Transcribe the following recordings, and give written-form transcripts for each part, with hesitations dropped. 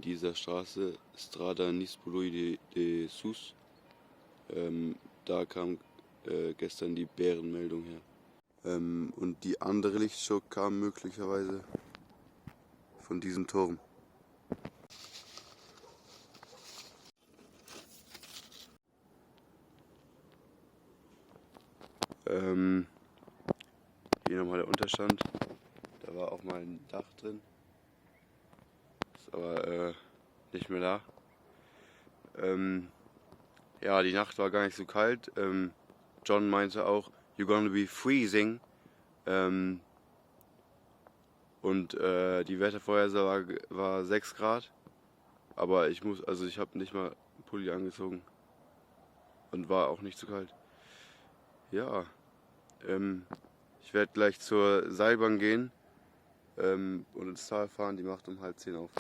dieser Straße, Strada Nispului de Sus, da kam gestern die Bärenmeldung her. Und die andere Lichtshow kam möglicherweise von diesem Turm. Hier nochmal der Unterstand. Da war auch mal ein Dach drin. Ist aber nicht mehr da. Ja, die Nacht war gar nicht so kalt. John meinte auch, you're gonna be freezing. Und die Wettervorhersage war 6 Grad. Aber ich habe nicht mal einen Pulli angezogen. Und war auch nicht zu kalt. Ja, ich werde gleich zur Seilbahn gehen und ins Tal fahren. Die macht um 9:30 auf.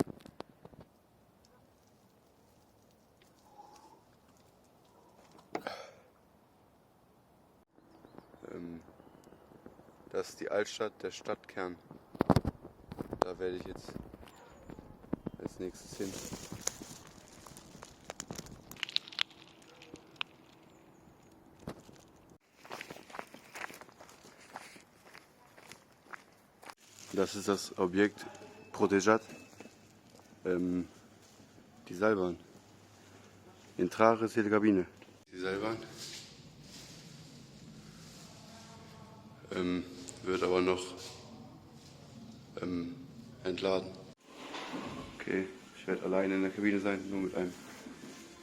Das ist die Altstadt, der Stadtkern. Da werde ich jetzt als nächstes hin. Das ist das Objekt Protejat, die Seilbahn. Entrare selle cabine. Die Seilbahn wird aber noch entladen. Okay, ich werde alleine in der Kabine sein, nur mit einem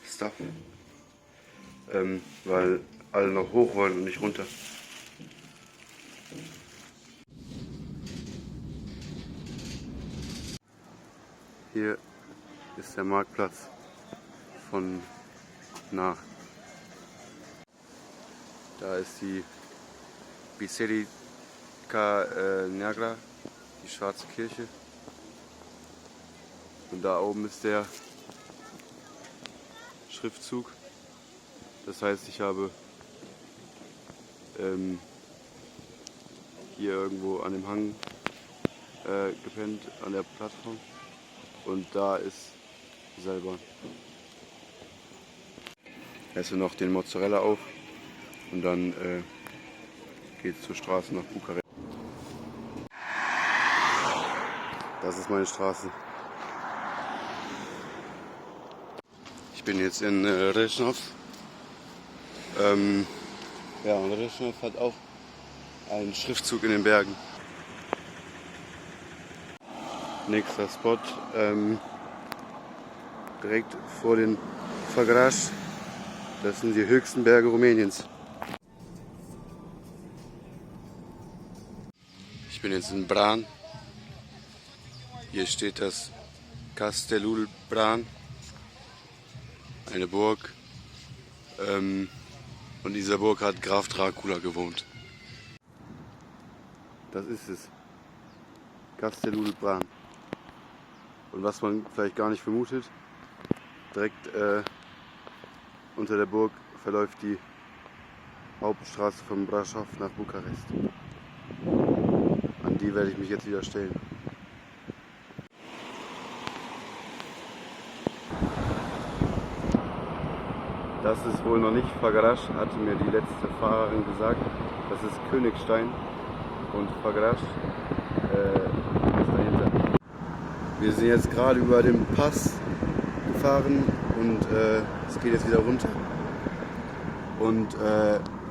Staff, weil alle noch hoch wollen und nicht runter. Hier ist der Marktplatz von Nah. Da ist die Biserica Negra, die schwarze Kirche. Und da oben ist der Schriftzug. Das heißt, ich habe hier irgendwo an dem Hang gepennt, an der Plattform. Und da ist die Seilbahn. Esse noch den Mozzarella auf und dann geht es zur Straße nach Bukarest. Das ist meine Straße. Ich bin jetzt in Rešnov. Ja, und Rešnov hat auch einen Schriftzug in den Bergen. Nächster Spot, direkt vor den Făgăraș. Das sind die höchsten Berge Rumäniens. Ich bin jetzt in Bran. Hier steht das Castelul Bran, eine Burg. Und in dieser Burg hat Graf Dracula gewohnt. Das ist es. Castelul Bran. Und was man vielleicht gar nicht vermutet, direkt unter der Burg verläuft die Hauptstraße von Brașov nach Bukarest. An die werde ich mich jetzt wieder stellen. Das ist wohl noch nicht Făgăraș, hatte mir die letzte Fahrerin gesagt. Das ist Königstein und Făgăraș ist dahinter. Wir sind jetzt gerade über den Pass gefahren und es geht jetzt wieder runter. Und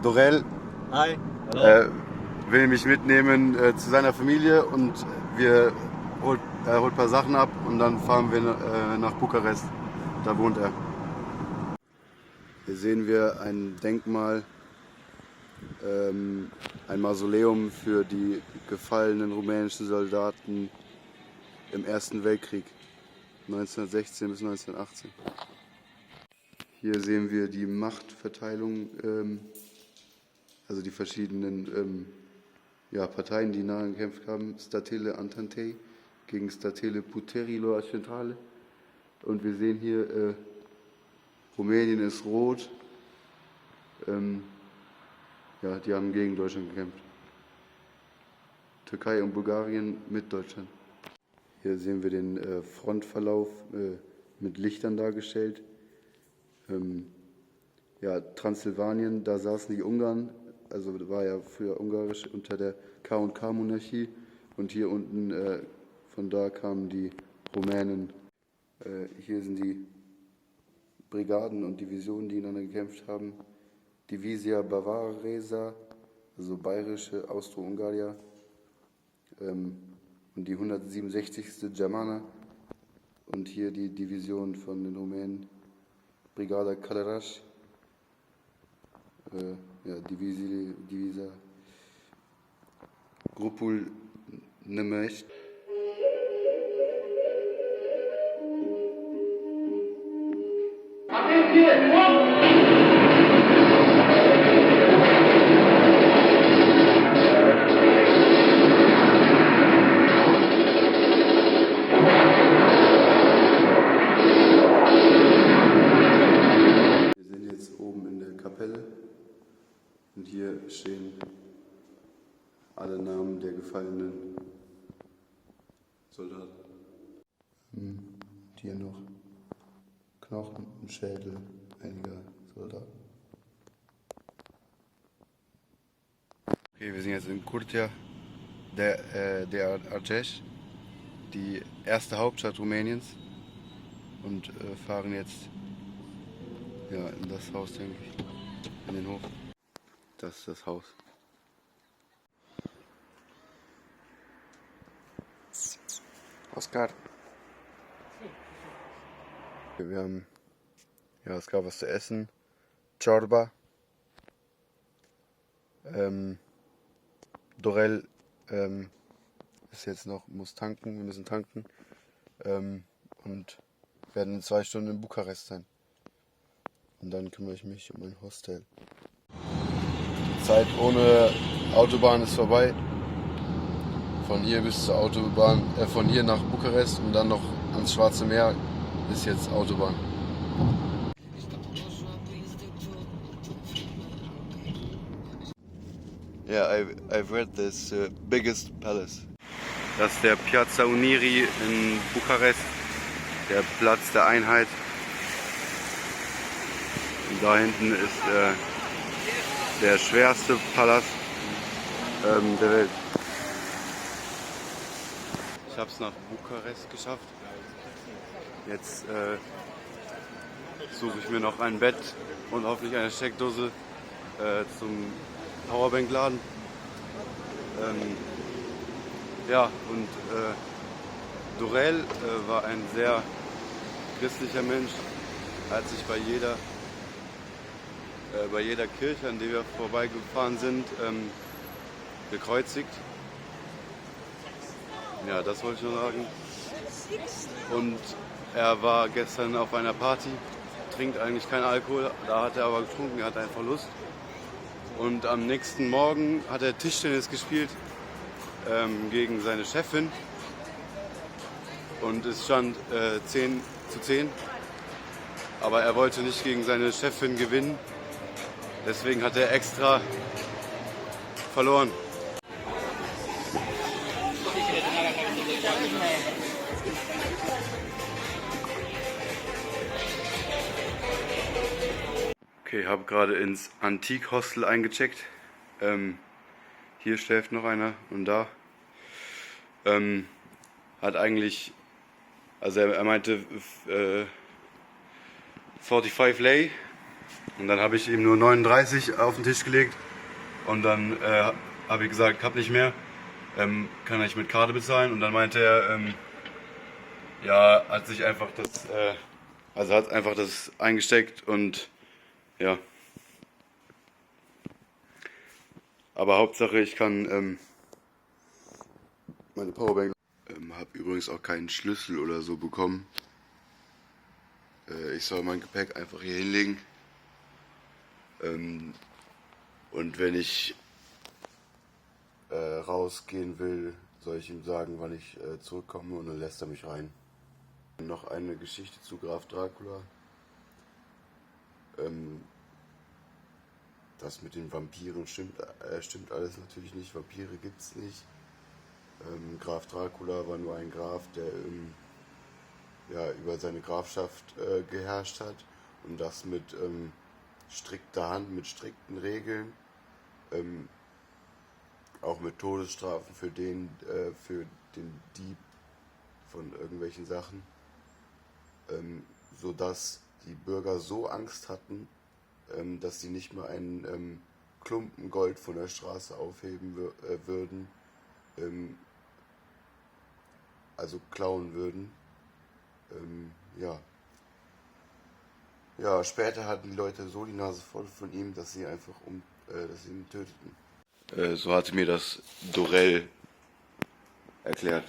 Dorel will mich mitnehmen zu seiner Familie und er holt ein paar Sachen ab und dann fahren wir nach Bukarest. Da wohnt er. Hier sehen wir ein Denkmal, ein Mausoleum für die gefallenen rumänischen Soldaten im Ersten Weltkrieg, 1916 bis 1918. Hier sehen wir die Machtverteilung, also die verschiedenen Parteien, die nahe gekämpft haben. Statele Antantei gegen Statele Puterilor Centrale. Und wir sehen hier, Rumänien ist rot. Die haben gegen Deutschland gekämpft. Türkei und Bulgarien mit Deutschland. Hier sehen wir den Frontverlauf mit Lichtern dargestellt. Ja, Transsilvanien, da saßen die Ungarn, also war ja früher ungarisch unter der K&K-Monarchie. Und hier unten, von da kamen die Rumänen. Hier sind die Brigaden und Divisionen, die ineinander gekämpft haben. Divizia Bavaresa, also bayerische Austro-Ungarier. Und die 167. Germana. Und hier die Division von den Rumänen, Brigada Călăraș, ja, Divisa Grupul Nămești. Und hier stehen alle Namen der gefallenen Soldaten. Und hier noch Knochen und Schädel einiger Soldaten. Okay, wir sind jetzt in Curtea de Argeș, die erste Hauptstadt Rumäniens, und fahren jetzt ja, in das Haus, denke ich, in den Hof. Das ist das Haus. Oskar. Wir haben, ja, es gab was zu essen. Ciorba. Dorel ist jetzt noch, muss tanken, wir müssen tanken. Und werden in 2 Stunden in Bukarest sein. Und dann kümmere ich mich um ein Hostel. Die Zeit ohne Autobahn ist vorbei. Von hier bis zur Autobahn, von hier nach Bukarest und dann noch ans Schwarze Meer ist jetzt Autobahn. Yeah, I've read this biggest palace. Das ist der Piazza Uniri in Bukarest, der Platz der Einheit. Und da hinten ist der schwerste Palast der Welt. Ich habe es nach Bukarest geschafft. Jetzt suche ich mir noch ein Bett und hoffentlich eine Steckdose zum Powerbank-Laden. Ja, und Dorel war ein sehr christlicher Mensch. Er hat sich bei jeder Kirche, an der wir vorbeigefahren sind, gekreuzigt. Ja, das wollte ich nur sagen. Und er war gestern auf einer Party, trinkt eigentlich keinen Alkohol, da hat er aber getrunken, er hatte einfach Lust. Und am nächsten Morgen hat er Tischtennis gespielt gegen seine Chefin. Und es stand 10:10. Aber er wollte nicht gegen seine Chefin gewinnen. Deswegen hat er extra verloren. Okay, habe gerade ins Antik-Hostel eingecheckt. Hier schläft noch einer und da. Hat eigentlich, also er meinte 45 Lei. Und dann habe ich ihm nur 39 auf den Tisch gelegt. Und dann habe ich gesagt, hab nicht mehr. Kann ich mit Karte bezahlen? Und dann meinte er, ja, hat sich einfach hat einfach das eingesteckt und ja. Aber Hauptsache ich kann meine Powerbank. Habe übrigens auch keinen Schlüssel oder so bekommen. Ich soll mein Gepäck einfach hier hinlegen. Und wenn ich rausgehen will, soll ich ihm sagen, wann ich zurückkomme, und dann lässt er mich rein. Noch eine Geschichte zu Graf Dracula. Das mit den Vampiren stimmt alles natürlich nicht. Vampire gibt's nicht. Graf Dracula war nur ein Graf, der ja, über seine Grafschaft geherrscht hat und das mit strikter Hand, mit strikten Regeln, auch mit Todesstrafen für für den Dieb von irgendwelchen Sachen, sodass die Bürger so Angst hatten, dass sie nicht mehr einen Klumpen Gold von der Straße aufheben würden, also klauen würden. Ja. Ja, später hatten die Leute so die Nase voll von ihm, dass sie dass sie ihn töteten. So hatte mir das Dorell erklärt.